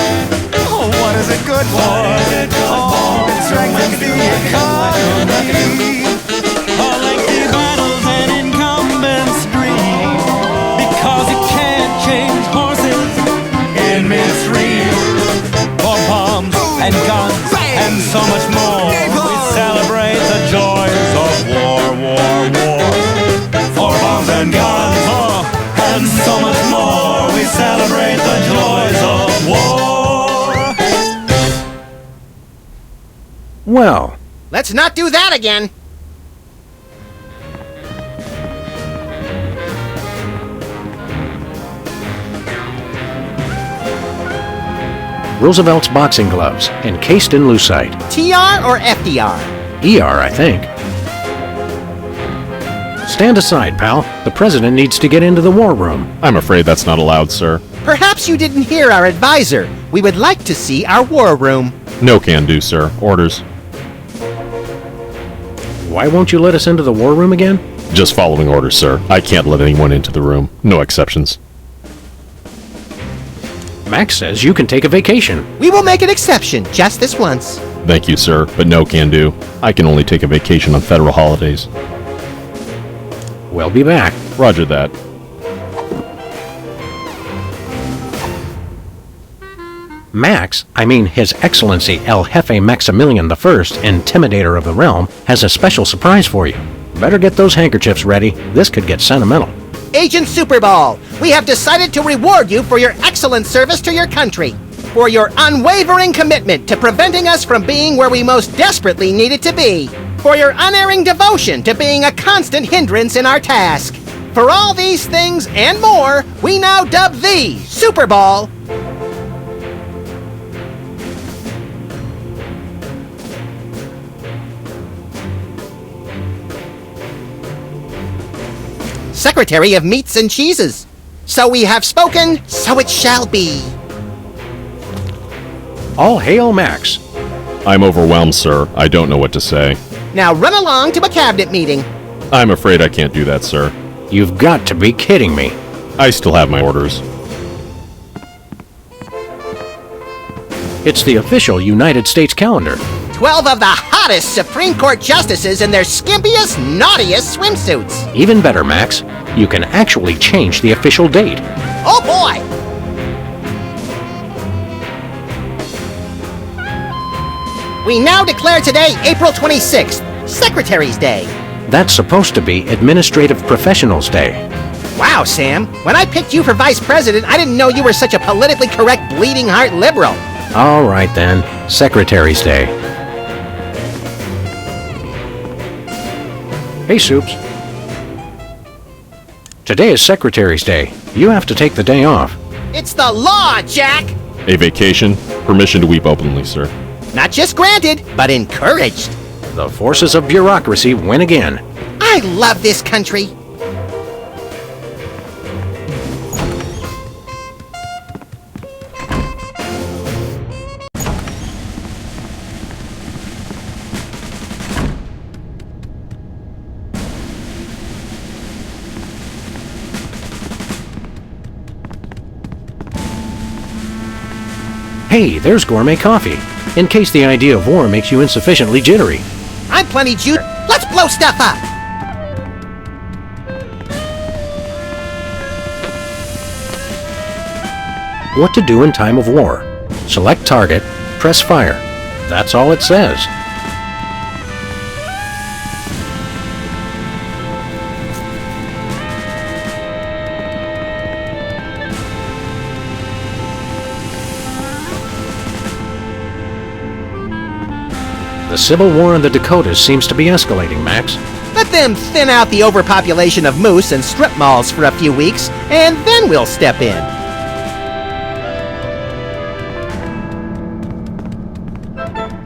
Oh, what is it good for? Oh, it strengthens the economy. Lengthy battles and incumbents dream because you can't change horses in midstream. For bombs and guns and so much more, we celebrate the joys of war, war, war. For bombs and guns, and so much more, we celebrate the joys of war. Well, Let's not do that again. Roosevelt's boxing gloves, encased in lucite. TR or FDR? ER, I think. Stand aside, pal. The president needs to get into the war room. I'm afraid that's not allowed, sir. Perhaps you didn't hear our advisor. We would like to see our war room. No can do, sir. Orders. Why won't you let us into the war room again? Just following orders, sir. I can't let anyone into the room. No exceptions. Max says you can take a vacation. We will make an exception, just this once. Thank you, sir, but no can do. I can only take a vacation on federal holidays. We'll be back. Roger that. Max, His Excellency El Jefe Maximilian I, Intimidator of the Realm, has a special surprise for you. Better get those handkerchiefs ready. This could get sentimental. Agent Superball, we have decided to reward you for your excellent service to your country, for your unwavering commitment to preventing us from being where we most desperately needed to be, for your unerring devotion to being a constant hindrance in our task. For all these things and more, we now dub thee Superball. Secretary of Meats and Cheeses. So we have spoken, so it shall be. All hail Max. I'm overwhelmed, sir. I don't know what to say. Now run along to a cabinet meeting. I'm afraid I can't do that, sir. You've got to be kidding me. I still have my orders. It's the official United States calendar. 12 of the hottest Supreme Court justices in their skimpiest, naughtiest swimsuits. Even better, Max. You can actually change the official date. Oh boy! We now declare today April 26th, Secretary's Day. That's supposed to be Administrative Professionals Day. Wow, Sam. When I picked you for Vice President, I didn't know you were such a politically correct bleeding heart liberal. All right then, Secretary's Day. Hey, Soups. Today is Secretary's Day. You have to take the day off. It's the law, Jack! A vacation? Permission to weep openly, sir. Not just granted, but encouraged. The forces of bureaucracy win again. I love this country. Hey, there's gourmet coffee. In case the idea of war makes you insufficiently jittery. I'm plenty juiced. Let's blow stuff up! What to do in time of war. Select target, press fire. That's all it says. The Civil War in the Dakotas seems to be escalating, Max. Let them thin out the overpopulation of moose and strip malls for a few weeks, and then we'll step in.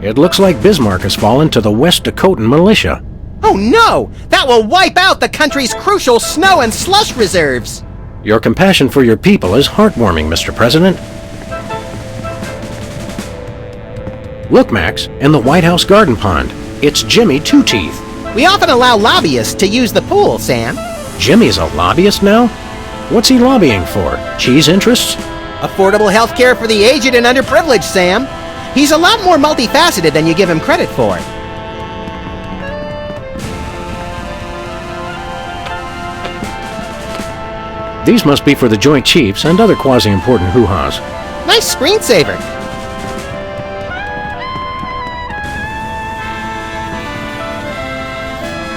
It looks like Bismarck has fallen to the West Dakotan militia. Oh no! That will wipe out the country's crucial snow and slush reserves! Your compassion for your people is heartwarming, Mr. President. Look, Max, in the White House garden pond. It's Jimmy Two Teeth. We often allow lobbyists to use the pool, Sam. Jimmy's a lobbyist now? What's he lobbying for? Cheese interests? Affordable health care for the aged and underprivileged, Sam. He's a lot more multifaceted than you give him credit for. These must be for the Joint Chiefs and other quasi-important hoo-has. Nice screensaver.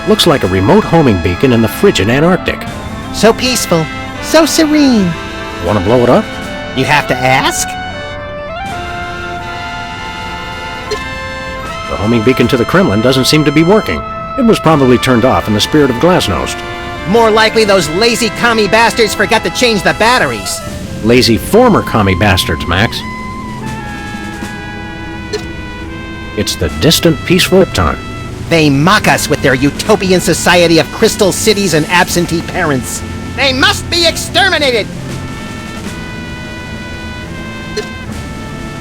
Looks like a remote homing beacon in the frigid Antarctic. So peaceful, so serene. Want to blow it up? You have to ask? The The homing beacon to the Kremlin doesn't seem to be working. It was probably turned off in the spirit of Glasnost. More likely those lazy commie bastards forgot to change the batteries. Lazy former commie bastards, Max. It's the distant, peaceful Krypton. They mock us with their utopian society of crystal cities and absentee parents. They must be exterminated!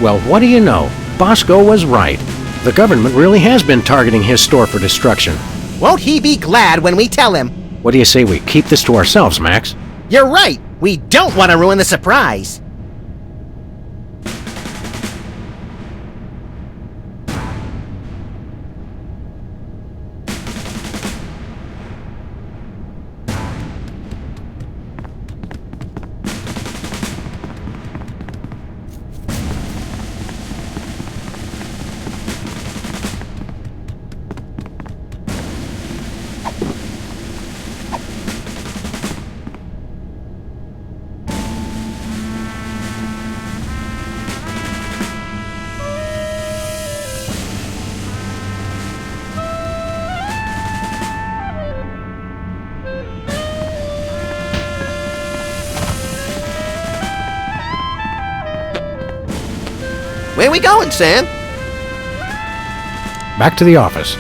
Well, what do you know? Bosco was right. The government really has been targeting his store for destruction. Won't he be glad when we tell him? What do you say we keep this to ourselves, Max? You're right! We don't want to ruin the surprise! Where we going, Sam? Back to the office.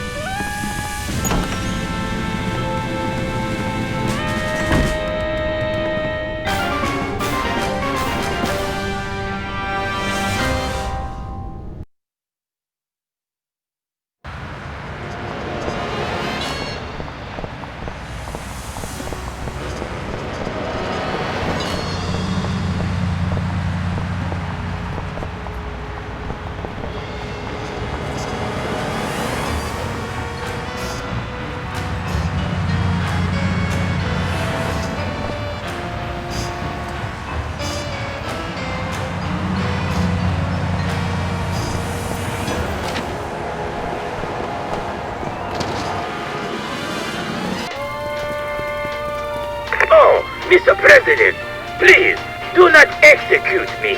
Mr. President, please, do not execute me.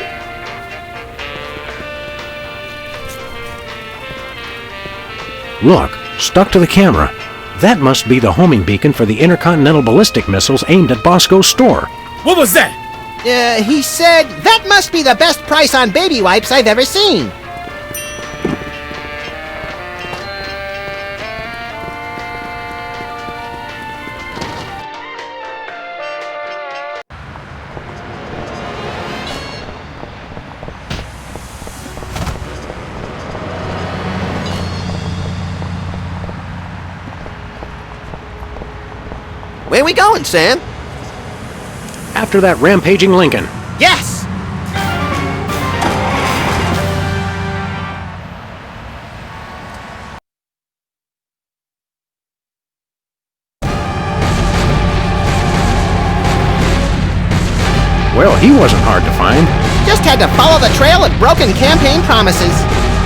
Look, stuck to the camera. That must be the homing beacon for the intercontinental ballistic missiles aimed at Bosco's store. What was that? He said, that must be the best price on baby wipes I've ever seen. Where we going, Sam? After that rampaging Lincoln. Yes! Well, he wasn't hard to find. Just had to follow the trail of broken campaign promises.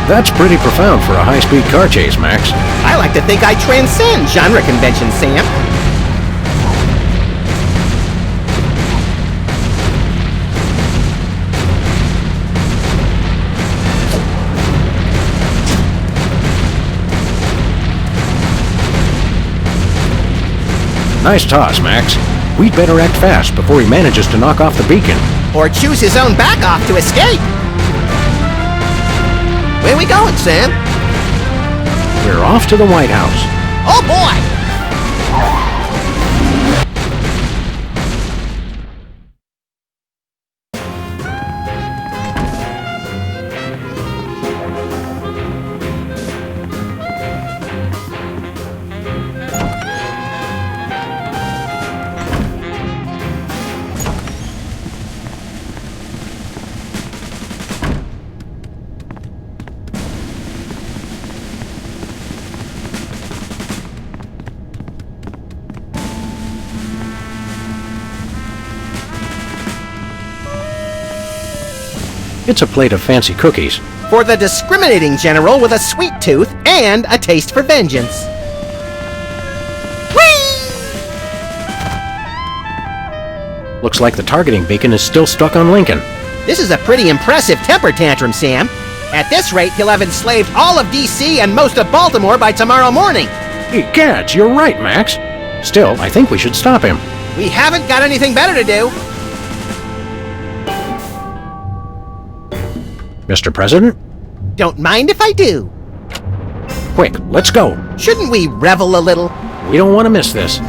That's pretty profound for a high-speed car chase, Max. I like to think I transcend genre conventions, Sam. Nice toss, Max. We'd better act fast before he manages to knock off the beacon. Or choose his own back off to escape. Where we going, Sam? We're off to the White House. Oh boy! It's a plate of fancy cookies. For the discriminating general with a sweet tooth and a taste for vengeance. Whee! Looks like the targeting beacon is still stuck on Lincoln. This is a pretty impressive temper tantrum, Sam. At this rate, he'll have enslaved all of D.C. and most of Baltimore by tomorrow morning. Hey, Cats, you're right, Max. Still, I think we should stop him. We haven't got anything better to do. Mr. President? Don't mind if I do. Quick, let's go. Shouldn't we revel a little? We don't want to miss this. Will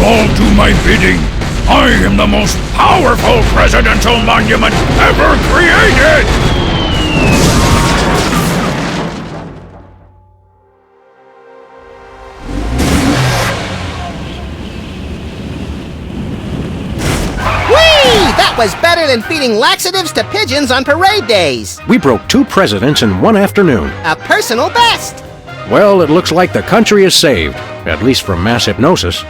all do my bidding. I am the most powerful presidential monument ever created! That was better than feeding laxatives to pigeons on parade days. We broke 2 presidents in one afternoon. A personal best. Well, it looks like the country is saved, at least from mass hypnosis.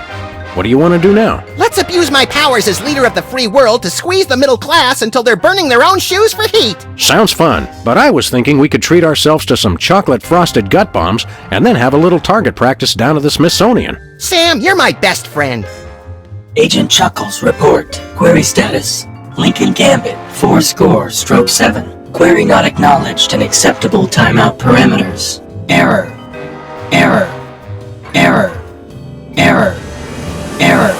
What do you want to do now? Let's abuse my powers as leader of the free world to squeeze the middle class until they're burning their own shoes for heat. Sounds fun, but I was thinking we could treat ourselves to some chocolate-frosted gut bombs and then have a little target practice down at the Smithsonian. Sam, you're my best friend. Agent Chuckles, report. Query status. Lincoln Gambit, 4-7. Query not acknowledged and acceptable timeout parameters. Error. Error. Error. Error. Error.